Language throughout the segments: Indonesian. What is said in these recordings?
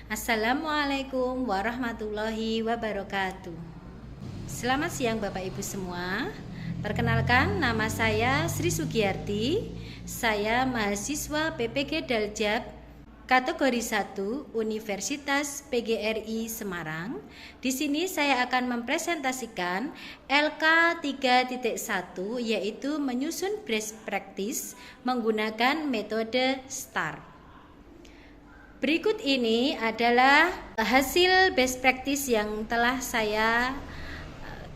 Assalamualaikum warahmatullahi wabarakatuh. Selamat siang Bapak Ibu semua. Perkenalkan, nama saya Sri Sugiyarti. Saya mahasiswa PPG Daljab kategori 1 Universitas PGRI Semarang. Di sini saya akan mempresentasikan LK 3.1 yaitu menyusun best practice menggunakan metode STAR. Berikut ini adalah hasil best practice yang telah saya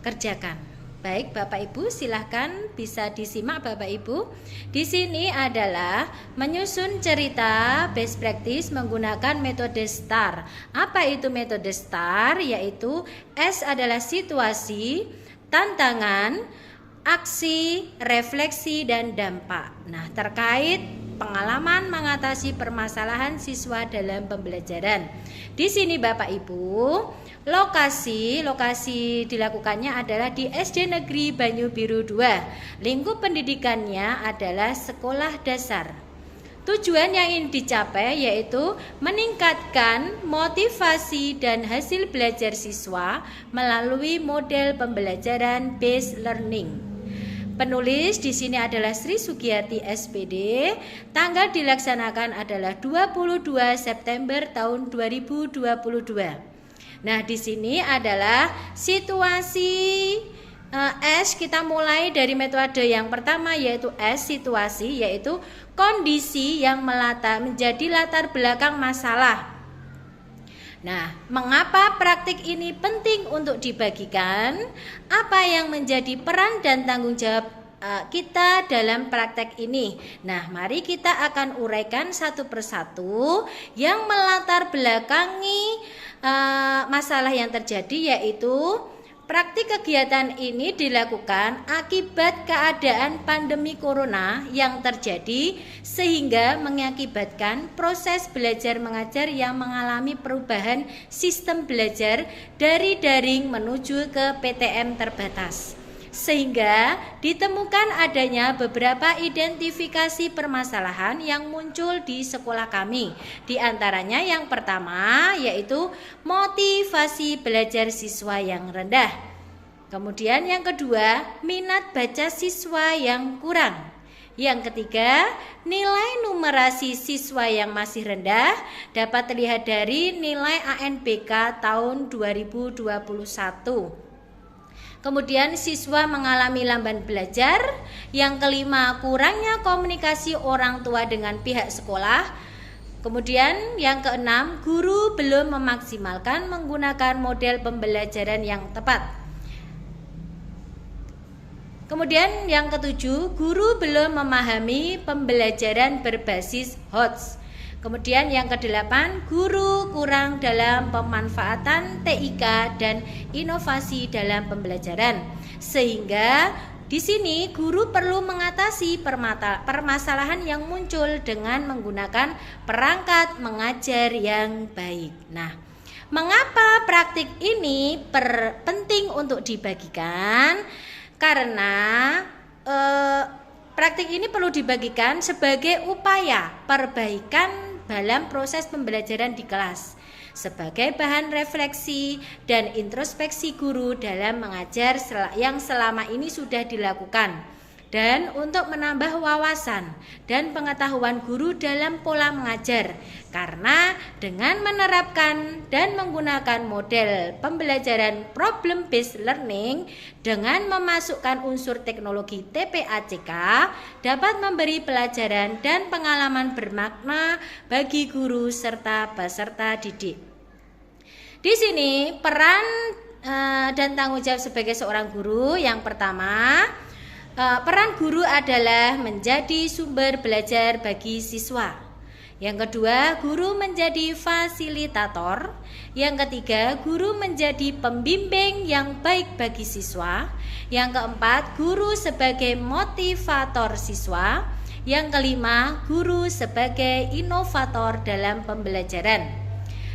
kerjakan. Baik, Bapak Ibu, silahkan bisa disimak Bapak Ibu. Di sini adalah menyusun cerita best practice menggunakan metode STAR. Apa itu metode STAR? Yaitu S adalah situasi, tantangan, aksi, refleksi, dan dampak. Nah, terkait pengalaman mengatasi permasalahan siswa dalam pembelajaran. Di sini Bapak Ibu, lokasi dilakukannya adalah di SD Negeri Banyu Biru 2. Lingkup pendidikannya adalah sekolah dasar. Tujuan yang ingin dicapai yaitu meningkatkan motivasi dan hasil belajar siswa melalui model pembelajaran based learning. Penulis di sini adalah Sri Sugiyarti SPD. Tanggal dilaksanakan adalah 22 September tahun 2022. Nah, di sini adalah situasi S. Kita mulai dari metode yang pertama yaitu S, situasi, yaitu kondisi yang menjadi latar belakang masalah. Nah, mengapa praktik ini penting untuk dibagikan? Apa yang menjadi peran dan tanggung jawab kita dalam praktek ini? Nah, mari kita akan uraikan satu persatu yang melatar belakangi masalah yang terjadi, yaitu praktik kegiatan ini dilakukan akibat keadaan pandemi corona yang terjadi sehingga mengakibatkan proses belajar mengajar yang mengalami perubahan sistem belajar dari daring menuju ke PTM terbatas. Sehingga ditemukan adanya beberapa identifikasi permasalahan yang muncul di sekolah kami. Di antaranya yang pertama yaitu motivasi belajar siswa yang rendah. Kemudian yang kedua, minat baca siswa yang kurang. Yang ketiga, nilai numerasi siswa yang masih rendah dapat terlihat dari nilai ANBK tahun 2021. Kemudian siswa mengalami lamban belajar. Yang kelima, kurangnya komunikasi orang tua dengan pihak sekolah. Kemudian yang keenam, guru belum memaksimalkan menggunakan model pembelajaran yang tepat. Kemudian yang ketujuh, guru belum memahami pembelajaran berbasis HOTS. Kemudian yang kedelapan, guru kurang dalam pemanfaatan TIK dan inovasi dalam pembelajaran. Sehingga di sini guru perlu mengatasi permasalahan yang muncul dengan menggunakan perangkat mengajar yang baik. Nah, mengapa praktik ini penting untuk dibagikan? Karena praktik ini perlu dibagikan sebagai upaya perbaikan dalam proses pembelajaran di kelas, sebagai bahan refleksi dan introspeksi guru dalam mengajar yang selama ini sudah dilakukan, dan untuk menambah wawasan dan pengetahuan guru dalam pola mengajar. Karena dengan menerapkan dan menggunakan model pembelajaran problem based learning dengan memasukkan unsur teknologi TPACK dapat memberi pelajaran dan pengalaman bermakna bagi guru serta peserta didik. Di sini peran dan tanggung jawab sebagai seorang guru. Yang pertama, peran guru adalah menjadi sumber belajar bagi siswa. Yang kedua, guru menjadi fasilitator. Yang ketiga, guru menjadi pembimbing yang baik bagi siswa. Yang keempat, guru sebagai motivator siswa. Yang kelima, guru sebagai inovator dalam pembelajaran.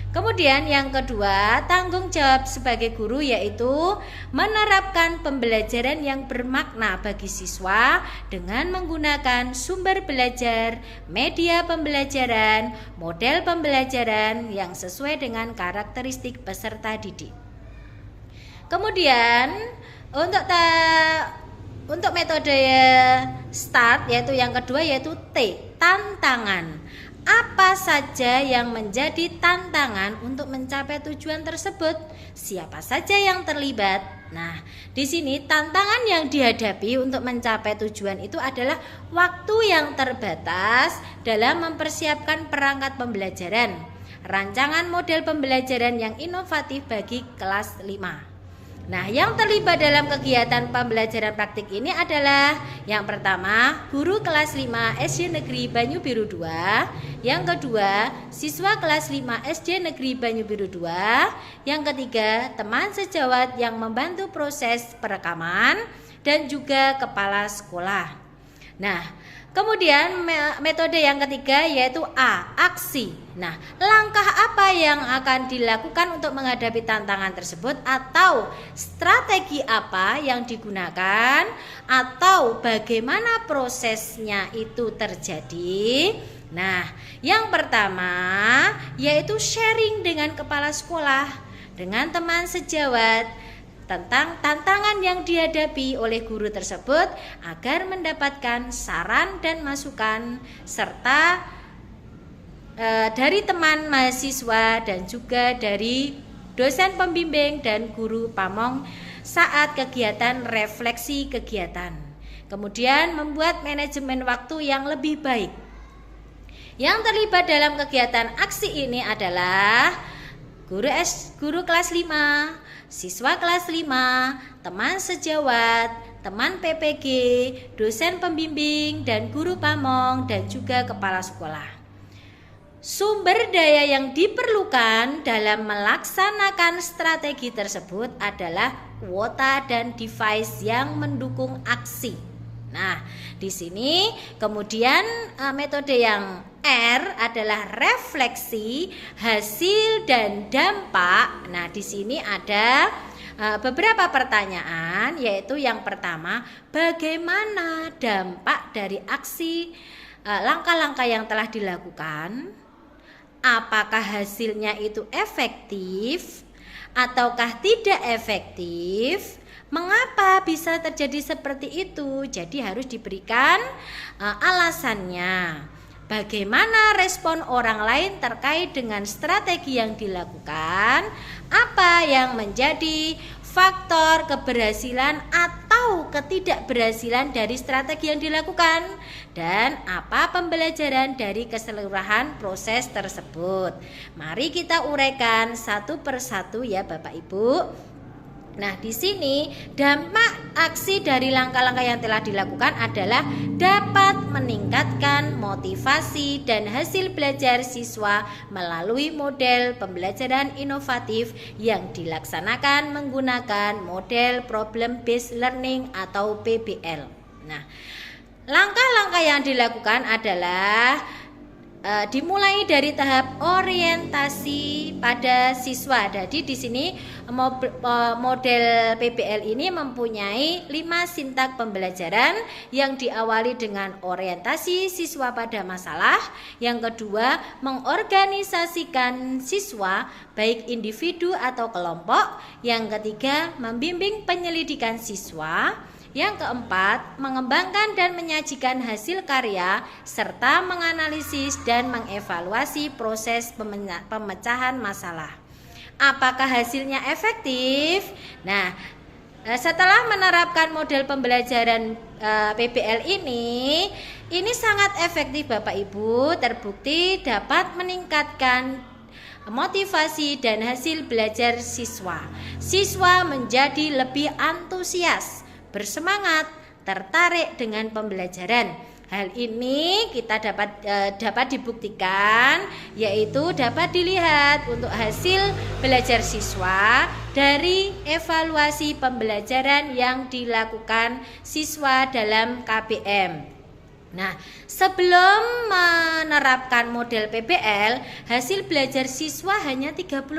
Kemudian yang kedua, tanggung jawab sebagai guru yaitu menerapkan pembelajaran yang bermakna bagi siswa dengan menggunakan sumber belajar, media pembelajaran, model pembelajaran yang sesuai dengan karakteristik peserta didik. Kemudian untuk metode START yaitu yang kedua yaitu T, tantangan. Apa saja yang menjadi tantangan untuk mencapai tujuan tersebut? Siapa saja yang terlibat? Nah, di sini tantangan yang dihadapi untuk mencapai tujuan itu adalah waktu yang terbatas dalam mempersiapkan perangkat pembelajaran, rancangan model pembelajaran yang inovatif bagi kelas 5. Nah, yang terlibat dalam kegiatan pembelajaran praktik ini adalah yang pertama, guru kelas 5 SD Negeri Banyu Biru 2, yang kedua, siswa kelas 5 SD Negeri Banyu Biru 2, yang ketiga, teman sejawat yang membantu proses perekaman, dan juga kepala sekolah. Nah, kemudian metode yang ketiga yaitu A, aksi. Nah, langkah apa yang akan dilakukan untuk menghadapi tantangan tersebut, atau strategi apa yang digunakan, atau bagaimana prosesnya itu terjadi. Nah, yang pertama yaitu sharing dengan kepala sekolah, dengan teman sejawat tentang tantangan yang dihadapi oleh guru tersebut agar mendapatkan saran dan masukan serta dari teman mahasiswa dan juga dari dosen pembimbing dan guru pamong saat kegiatan refleksi kegiatan. Kemudian membuat manajemen waktu yang lebih baik. Yang terlibat dalam kegiatan aksi ini adalah guru kelas 5, siswa kelas 5, teman sejawat, teman PPG, dosen pembimbing, dan guru pamong, dan juga kepala sekolah. Sumber daya yang diperlukan dalam melaksanakan strategi tersebut adalah kuota dan device yang mendukung aksi. Nah, di sini kemudian metode yang R adalah refleksi, hasil dan dampak. Nah, di sini ada beberapa pertanyaan, yaitu yang pertama, bagaimana dampak dari aksi langkah-langkah yang telah dilakukan? Apakah hasilnya itu efektif ataukah tidak efektif? Mengapa bisa terjadi seperti itu? Jadi harus diberikan alasannya. Bagaimana respon orang lain terkait dengan strategi yang dilakukan? Apa yang menjadi faktor keberhasilan atau ketidakberhasilan dari strategi yang dilakukan? Dan apa pembelajaran dari keseluruhan proses tersebut? Mari kita uraikan satu persatu ya Bapak Ibu. Nah, di sini dampak aksi dari langkah-langkah yang telah dilakukan adalah dapat meningkatkan motivasi dan hasil belajar siswa melalui model pembelajaran inovatif yang dilaksanakan menggunakan model problem based learning atau PBL. Nah, langkah-langkah yang dilakukan adalah dimulai dari tahap orientasi pada siswa. Jadi di sini model PBL ini mempunyai 5 sintak pembelajaran yang diawali dengan orientasi siswa pada masalah. Yang kedua, mengorganisasikan siswa baik individu atau kelompok. Yang ketiga, membimbing penyelidikan siswa. Yang keempat, mengembangkan dan menyajikan hasil karya serta menganalisis dan mengevaluasi proses pemecahan masalah. Apakah hasilnya efektif? Nah, setelah menerapkan model pembelajaran PBL ini sangat efektif Bapak Ibu, terbukti dapat meningkatkan motivasi dan hasil belajar siswa. Siswa menjadi lebih antusias, bersemangat, tertarik dengan pembelajaran. Hal ini kita dapat dibuktikan, yaitu dapat dilihat untuk hasil belajar siswa dari evaluasi pembelajaran yang dilakukan siswa dalam KBM. Nah, sebelum menerapkan model PBL, hasil belajar siswa hanya 35%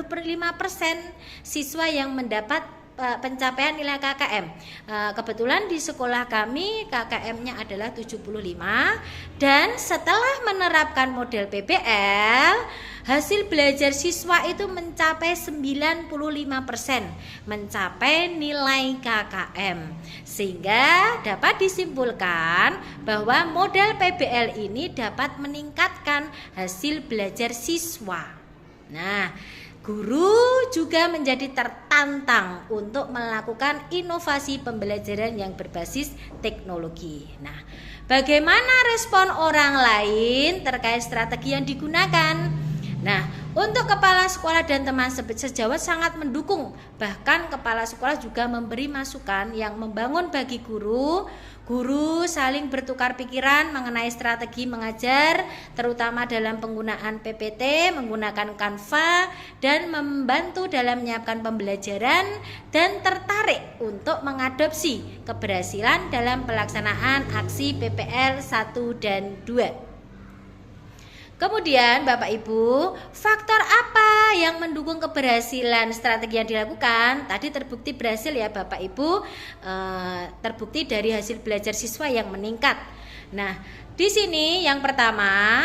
siswa yang mendapat pencapaian nilai KKM. Kebetulan di sekolah kami KKM-nya adalah 75, dan setelah menerapkan model PBL, hasil belajar siswa itu mencapai 95% mencapai nilai KKM. Sehingga dapat disimpulkan bahwa model PBL ini dapat meningkatkan hasil belajar siswa. Nah, guru juga menjadi tertantang untuk melakukan inovasi pembelajaran yang berbasis teknologi. Nah, bagaimana respon orang lain terkait strategi yang digunakan? Nah, untuk kepala sekolah dan teman sejawat sangat mendukung. Bahkan kepala sekolah juga memberi masukan yang membangun bagi guru. Guru saling bertukar pikiran mengenai strategi mengajar, terutama dalam penggunaan PPT, menggunakan Canva, dan membantu dalam menyiapkan pembelajaran, dan tertarik untuk mengadopsi keberhasilan dalam pelaksanaan aksi PPL 1 dan 2. Kemudian Bapak Ibu, faktor apa yang mendukung keberhasilan strategi yang dilakukan? Tadi terbukti berhasil ya Bapak Ibu, terbukti dari hasil belajar siswa yang meningkat. Nah, di sini yang pertama,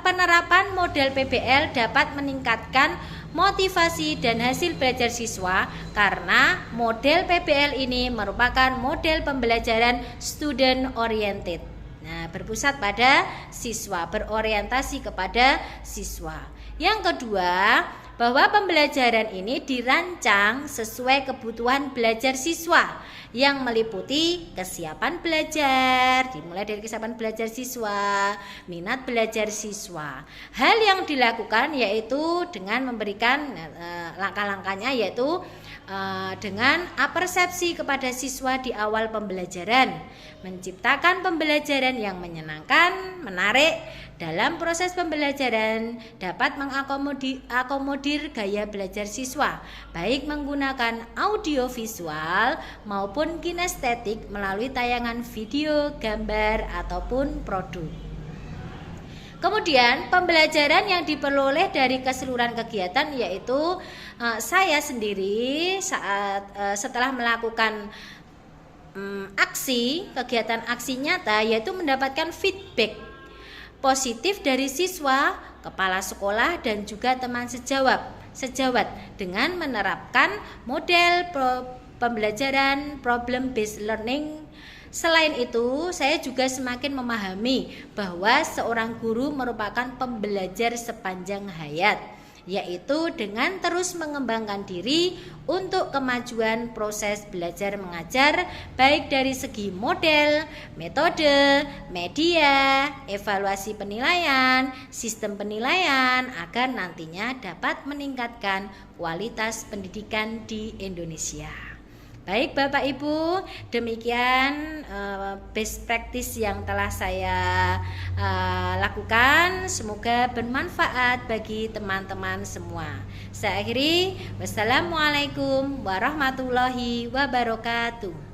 penerapan model PBL dapat meningkatkan motivasi dan hasil belajar siswa karena model PBL ini merupakan model pembelajaran student oriented. Nah, berpusat pada siswa, berorientasi kepada siswa. Yang kedua, bahwa pembelajaran ini dirancang sesuai kebutuhan belajar siswa yang meliputi kesiapan belajar, dimulai dari kesiapan belajar siswa, minat belajar siswa. Hal yang dilakukan yaitu dengan memberikan langkah-langkahnya, yaitu dengan persepsi kepada siswa di awal pembelajaran, menciptakan pembelajaran yang menyenangkan, menarik. Dalam proses pembelajaran dapat mengakomodir gaya belajar siswa, baik menggunakan audio visual maupun kinestetik melalui tayangan video, gambar, ataupun produk. Kemudian pembelajaran yang diperoleh dari keseluruhan kegiatan yaitu saya sendiri setelah melakukan kegiatan aksi nyata, yaitu mendapatkan feedback positif dari siswa, kepala sekolah, dan juga teman sejawat dengan menerapkan model pembelajaran problem based learning. Selain itu, saya juga semakin memahami bahwa seorang guru merupakan pembelajar sepanjang hayat, yaitu dengan terus mengembangkan diri untuk kemajuan proses belajar mengajar, baik dari segi model, metode, media, evaluasi penilaian, sistem penilaian, agar nantinya dapat meningkatkan kualitas pendidikan di Indonesia. Baik Bapak Ibu, demikian best practice yang telah saya lakukan. Semoga bermanfaat bagi teman-teman semua. Saya akhiri, wassalamualaikum warahmatullahi wabarakatuh.